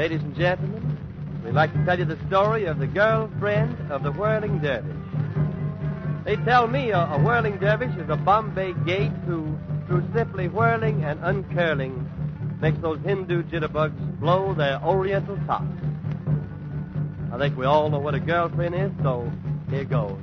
Ladies and gentlemen, we'd like to tell you the story of the girlfriend of the whirling dervish. They tell me a whirling dervish is a Bombay gate who, through simply whirling and uncurling, makes those Hindu jitterbugs blow their oriental tops. I think we all know what a girlfriend is, so here goes.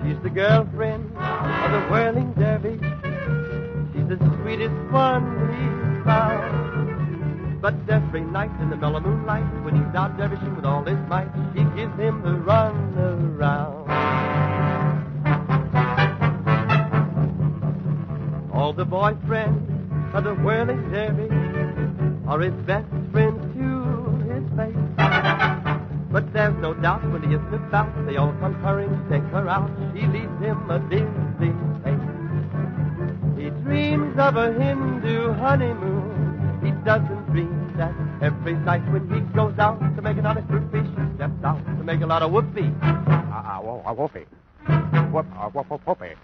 She's the girlfriend of the whirling dervish. She's the sweetest one he's found. But every night in the mellow moonlight, when he's out dervishing with all his might, she gives him the run around. All the boyfriends of the whirling dervish are his best friends to his face. But there's no doubt when he isn't about, they all come hurrying to take her out. She leaves him a dizzy face. He dreams of a Hindu honeymoon. He doesn't dream that every night when he goes out to make an honest roofie, she steps out to make a lot of whoopee. Whoopee. Whoopee.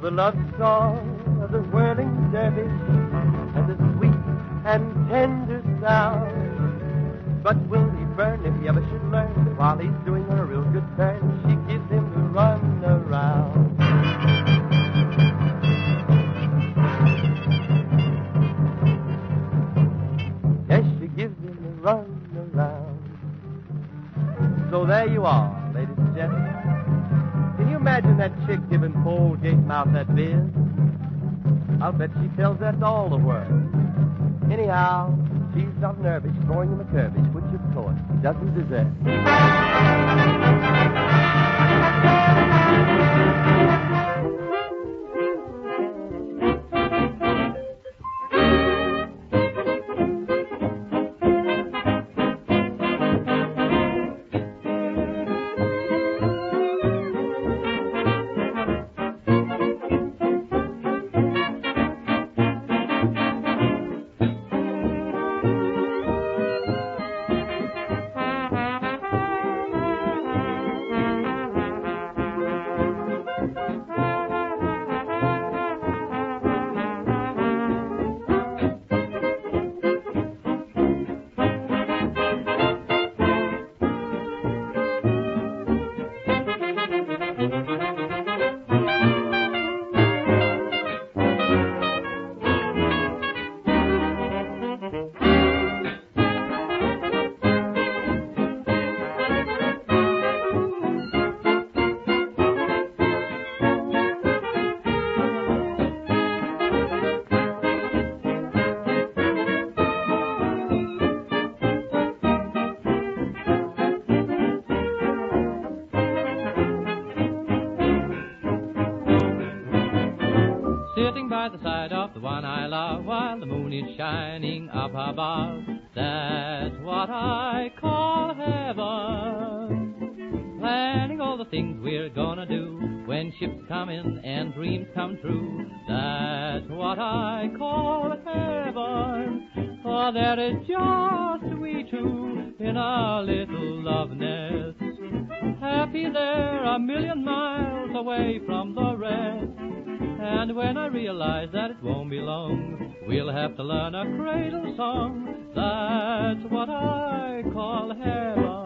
The love song of the whirling dervish has a sweet and tender sound. But will he burn if he ever should learn that while he's doing her a real good turn, she gives him the run around? Yes, she gives him the run around. So there you are, ladies and gentlemen. Can you imagine that chick giving Paul Gatemouth that biz? I'll bet she tells that to all the world. Anyhow, she's not nervous, throwing him a curvish, which of course he doesn't deserve. Sitting by the side of the one I love while the moon is shining up above. That's what I call heaven. Planning all the things we're gonna do when ships come in and dreams come true. That's what I call heaven. For there is just we two in our little love nest. Happy there a million miles away from the rest. And when I realize that it won't be long, we'll have to learn a cradle song. That's what I call heaven.